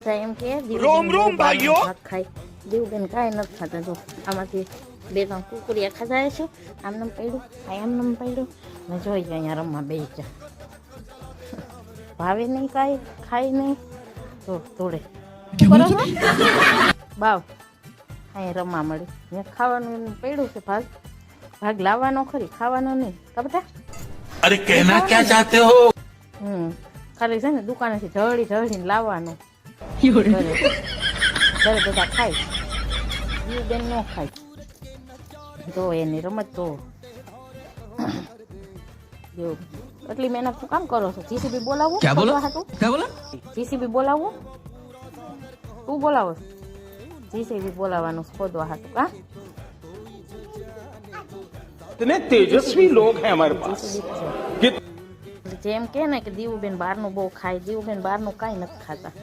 એમ કે રોમ રોમ ભાઈઓ ખાય દેવબેન કાંઈ નથી ખાતા. જો આમાંથી 2-3 કુકુરિયા ખાધા છે. આમ પડ્યું આમ પડ્યું ને જોઈ અહીંયા રમવા બે જા ભાવે નહીં કાંઈ ખાય નહીં તો તોડે બાવ અહીંયા રમવા મળી ને ખાવાનું પડ્યું છે. ભાગ લાવવાનો ખરી, ખાવાનો નહીં. ખબર? અરે કહેના ક્યાં ચાહતે હો? ખાલી છે ને દુકાનેથી ઢળીને લાવવાનું. ઘરે બધા ખાય, બેન ન ખાય. તો એની રમત તો એટલી મહેનત તું કામ કરો છો? જીસીબી બોલાવું? જીસીબી બોલાવવું? તું બોલાવો? જીસીબી બોલાવવાનું ખોદવા હતું કા? इतने तेजस्वी लोग हैं हमारे पास. જેમ કે ને કે દીવુબેન બહારનું બહુ ખાય, દીવુબેન બહારનું કાંઈ નથી ખાતા.